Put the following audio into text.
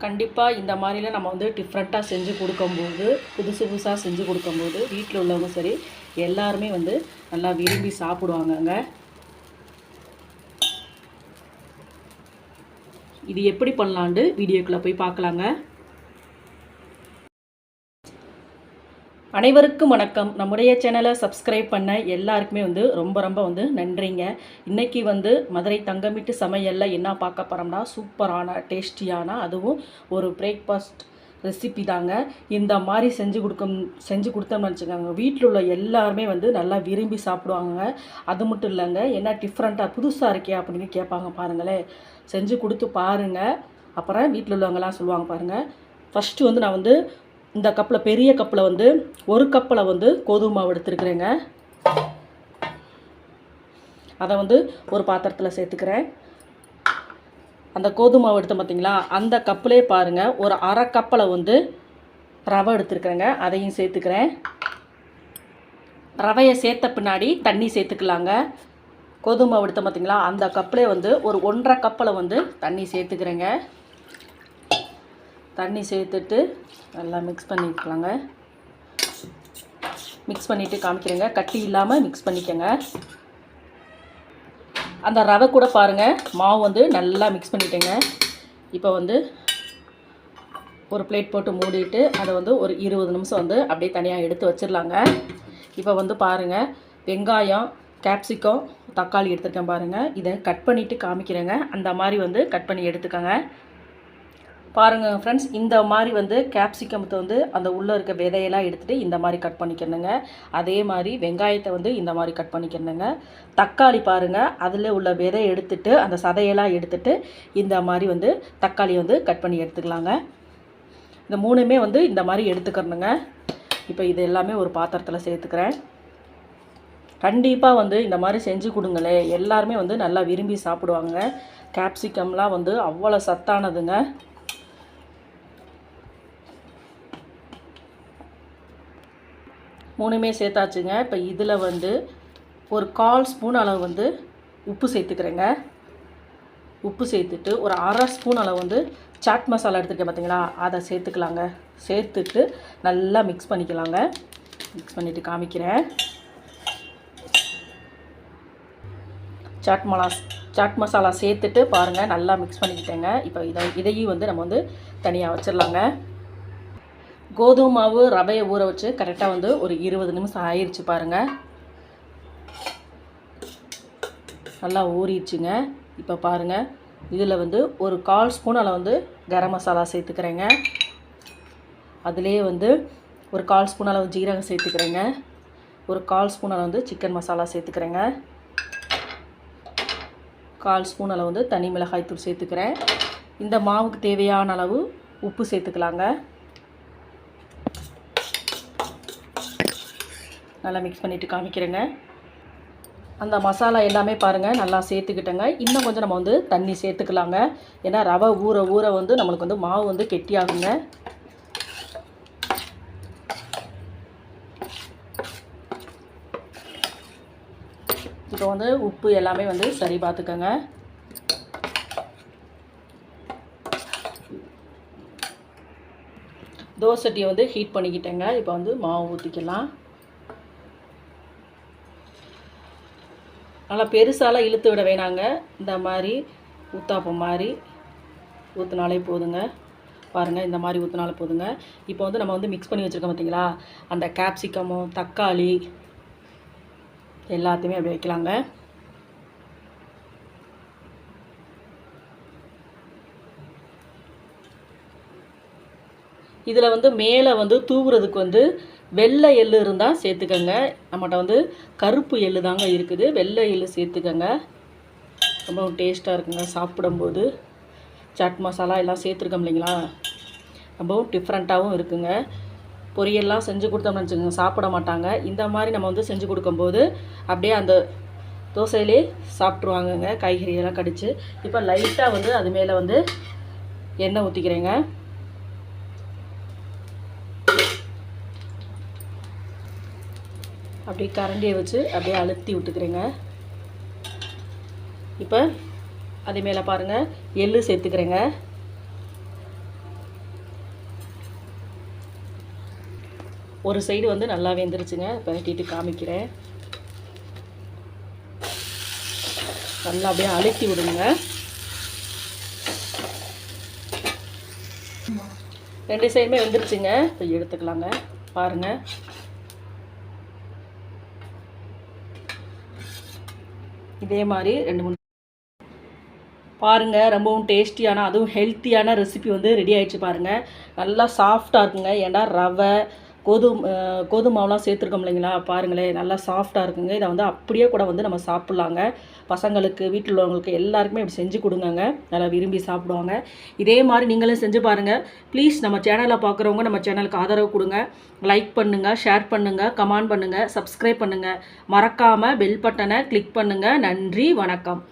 கண்டிப்பாக இந்த மாதிரிலாம் நம்ம வந்து டிஃப்ரெண்ட்டாக செஞ்சு கொடுக்கும்போது, புதுசு புதுசாக செஞ்சு கொடுக்கும்போது வீட்டில் உள்ளவங்க சரி எல்லாருமே வந்து நல்லா விரும்பி சாப்பிடுவாங்கங்க. இது எப்படி பண்ணலான்ட்டு வீடியோக்குள்ளே போய் பார்க்கலாங்க. அனைவருக்கும் வணக்கம். நம்முடைய சேனலை சப்ஸ்கிரைப் பண்ண எல்லாருக்குமே வந்து ரொம்ப வந்து நன்றிங்க. இன்றைக்கி வந்து மதுரை தங்கமிட்டு சமையலில் என்ன பார்க்க போகிறோம்னா, சூப்பரான டேஸ்டியான அதுவும் ஒரு பிரேக்ஃபாஸ்ட் ரெசிபி தாங்க. இந்த மாதிரி செஞ்சு கொடுத்தோம்னு வச்சுக்கோங்க, வீட்டில் உள்ள எல்லாருமே வந்து நல்லா விரும்பி சாப்பிடுவாங்க. அது மட்டும் இல்லைங்க, என்ன டிஃப்ரெண்ட்டாக புதுசாக இருக்கே அப்படின்னு கேட்பாங்க. பாருங்களேன், செஞ்சு கொடுத்து பாருங்கள். அப்புறம் வீட்டில் உள்ளவங்கலாம் சொல்லுவாங்க பாருங்கள். ஃபஸ்ட்டு வந்து நான் வந்து இந்த கப்பில், பெரிய கப்பில் வந்து ஒரு கப்பில் வந்து கோதுமை மாவு எடுத்துருக்குறேங்க. அதை வந்து ஒரு பாத்திரத்தில் சேர்த்துக்கிறேன். அந்த கோதுமை மாவு எடுத்தோம் பார்த்தீங்களா, அந்த கப்பிலே பாருங்கள் ஒரு அரை கப்பில் வந்து ரவை எடுத்துருக்குறேங்க. அதையும் சேர்த்துக்கிறேன். ரவையை சேர்த்த பின்னாடி தண்ணி சேர்த்துக்கலாங்க. கோதுமை மாவு எடுத்தோம் பார்த்தீங்களா, அந்த கப்பிலே வந்து ஒரு 1.5 கப்பில் வந்து தண்ணி சேர்த்துக்கிறேங்க. தண்ணி சேர்த்துட்டு நல்லா மிக்ஸ் பண்ணிக்கலாங்க. மிக்ஸ் பண்ணிவிட்டு காமிக்கிறேங்க. கட்டி இல்லாமல் மிக்ஸ் பண்ணிக்கோங்க. அந்த ரவை கூட பாருங்கள் மாவு வந்து நல்லா மிக்ஸ் பண்ணிட்டேங்க. இப்போ வந்து ஒரு பிளேட் போட்டு மூடிட்டு அதை வந்து ஒரு 20 நிமிஷம் வந்து அப்படியே தனியாக எடுத்து வச்சிடலாங்க. இப்போ வந்து பாருங்கள், வெங்காயம், கேப்சிகம், தக்காளி எடுத்துருக்கேன் பாருங்கள். இதை கட் பண்ணிவிட்டு காமிக்கிறேங்க. அந்த மாதிரி வந்து கட் பண்ணி எடுத்துக்கோங்க. பாருங்கள் ஃப்ரெண்ட்ஸ், இந்த மாதிரி வந்து கேப்சிகத்தை வந்து அந்த உள்ளே இருக்க விதையெல்லாம் எடுத்துகிட்டு இந்த மாதிரி கட் பண்ணிக்கணுங்க. அதே மாதிரி வெங்காயத்தை வந்து இந்த மாதிரி கட் பண்ணிக்கணுங்க. தக்காளி பாருங்கள், அதில் உள்ள விதை எடுத்துட்டு அந்த சதையெல்லாம் எடுத்துட்டு இந்த மாதிரி வந்து தக்காளி வந்து கட் பண்ணி எடுத்துக்கலாங்க. இந்த மூணுமே வந்து இந்த மாதிரி எடுத்துக்கிறணுங்க. இப்போ இது எல்லாமே ஒரு பாத்திரத்தில் சேர்த்துக்கிறேன். கண்டிப்பாக வந்து இந்த மாதிரி செஞ்சு கொடுங்களே, எல்லாருமே வந்து நல்லா விரும்பி சாப்பிடுவாங்க. கேப்சிகம்லாம் வந்து அவ்வளோ சத்தானதுங்க. மூணுமே சேர்த்தாச்சுங்க. இப்போ இதில் வந்து ஒரு 1/4 ஸ்பூன் அளவு வந்து உப்பு சேர்த்துக்கிறேங்க. உப்பு சேர்த்துட்டு ஒரு 1/2 ஸ்பூன் அளவு வந்து சாட் மசாலா எடுத்துருக்கேன் பார்த்தீங்களா, அதை சேர்த்துக்கலாங்க. சேர்த்துட்டு நல்லா மிக்ஸ் பண்ணிக்கலாங்க. மிக்ஸ் பண்ணிவிட்டு காமிக்கிறேன். சாட் மசாலா சேர்த்துட்டு பாருங்கள் நல்லா மிக்ஸ் பண்ணிக்கிட்டேங்க. இப்போ இதையும் வந்து நம்ம வந்து தனியாக வச்சிடலாங்க. கோதுமை மாவு ரவையை ஊற வச்சு கரெக்டாக வந்து ஒரு 20 நிமிஷம் ஆயிடுச்சு பாருங்கள். நல்லா ஊறிடுச்சுங்க. இப்போ பாருங்கள், இதில் வந்து ஒரு 1/4 ஸ்பூன் அளவு வந்து கரம் மசாலா சேர்த்துக்கிறேங்க. அதிலே வந்து ஒரு 1/4 ஸ்பூன் அளவு ஜீரகம் சேர்த்துக்கிறேங்க. ஒரு 1/4 ஸ்பூன் அளவு வந்து சிக்கன் மசாலா சேர்த்துக்கிறேங்க. 1/4 ஸ்பூன் அளவு வந்து தனி மிளகாய் தூள் சேர்த்துக்கிறேன். இந்த மாவுக்கு தேவையான அளவு உப்பு சேர்த்துக்கலாங்க. நல்லா மிக்ஸ் பண்ணிவிட்டு காமிக்கிறேங்க. அந்த மசாலா எல்லாமே பாருங்கள் நல்லா சேர்த்துக்கிட்டேங்க. இன்னும் கொஞ்சம் நம்ம வந்து தண்ணி சேர்த்துக்கலாங்க. ஏன்னா ரவை ஊற ஊற வந்து நம்மளுக்கு வந்து மாவு வந்து கெட்டியாகுங்க. இப்போ வந்து உப்பு எல்லாமே வந்து சரி பார்த்துக்கோங்க. தோசை சட்டியை வந்து ஹீட் பண்ணிக்கிட்டேங்க. இப்போ வந்து மாவு ஊற்றிக்கலாம். நல்லா பெருசாலாம் இழுத்து விட வேணாங்க. இந்த மாதிரி ஊத்தாப்பம் மாதிரி ஊற்றினாலே போதுங்க. பாருங்கள், இந்த மாதிரி ஊற்றினாலே போதுங்க. இப்போ வந்து நம்ம வந்து மிக்ஸ் பண்ணி வச்சுருக்கோம் பார்த்தீங்களா, அந்த கேப்சிகமும் தக்காளி எல்லாத்தையுமே அப்படி வைக்கலாங்க. இதில் வந்து மேலே வந்து தூவுறதுக்கு வந்து வெள்ளை எள்ளு இருந்தால் சேர்த்துக்கங்க. நம்மகிட்ட வந்து கருப்பு எள்ளு தாங்க இருக்குது. வெள்ளை எள்ளு சேர்த்துக்கங்க. ரொம்ப டேஸ்ட்டாக இருக்குங்க சாப்பிடும்போது. சாட் மசாலா எல்லாம் சேர்த்துருக்கோம் இல்லைங்களா, ரொம்பவும் டிஃப்ரெண்ட்டாகவும் இருக்குங்க. பொரியல்லாம் செஞ்சு கொடுத்தோம்னு வச்சுக்கோங்க, சாப்பிட மாட்டாங்க. இந்த மாதிரி நம்ம வந்து செஞ்சு கொடுக்கும்போது அப்படியே அந்த தோசையிலே சாப்பிட்ருவாங்கங்க, காய்கறியெல்லாம் கடிச்சு. இப்போ லைட்டாக வந்து அது மேலே வந்து எண்ணெய் ஊற்றிக்கிறேங்க. அப்படியே கரண்டியை வச்சு அப்படியே அழுத்தி விட்டுக்கிறேங்க. இப்போ அதே மேலே பாருங்கள் எள்ளு சேர்த்துக்கிறேங்க. ஒரு சைடு வந்து நல்லா வெந்துருச்சுங்க. பரட்டிட்டு காமிக்கிறேன். நல்லா அப்படியே அழுத்தி விடுங்க. 2 சைடுமே வெந்துருச்சுங்க. இப்போ எடுத்துக்கலாங்க. பாருங்கள். இதே மாதிரி 2 3 பாருங்கள். ரொம்பவும் டேஸ்டியான அதுவும் ஹெல்த்தியான ரெசிபி வந்து ரெடி ஆகிடுச்சு பாருங்கள். நல்லா சாஃப்டாக இருக்குங்க. ஏன்னா ரவை கோதுமை மாவுலாம் சேர்த்துருக்கோம் இல்லைங்களா, பாருங்களேன் நல்லா சாஃப்டாக இருக்குங்க. இதை வந்து அப்படியே கூட வந்து நம்ம சாப்பிட்லாங்க. பசங்களுக்கு, வீட்டில் உள்ளவங்களுக்கு எல்லாருக்குமே இப்படி செஞ்சு கொடுங்கங்க. நல்லா விரும்பி சாப்பிடுவாங்க. இதே மாதிரி நீங்களும் செஞ்சு பாருங்கள். ப்ளீஸ் நம்ம சேனலை பார்க்குறவங்க நம்ம சேனலுக்கு ஆதரவு கொடுங்க. லைக் பண்ணுங்கள், ஷேர் பண்ணுங்கள், கமெண்ட் பண்ணுங்கள், சப்ஸ்கிரைப் பண்ணுங்கள். மறக்காமல் பெல் பட்டனை கிளிக் பண்ணுங்கள். நன்றி, வணக்கம்.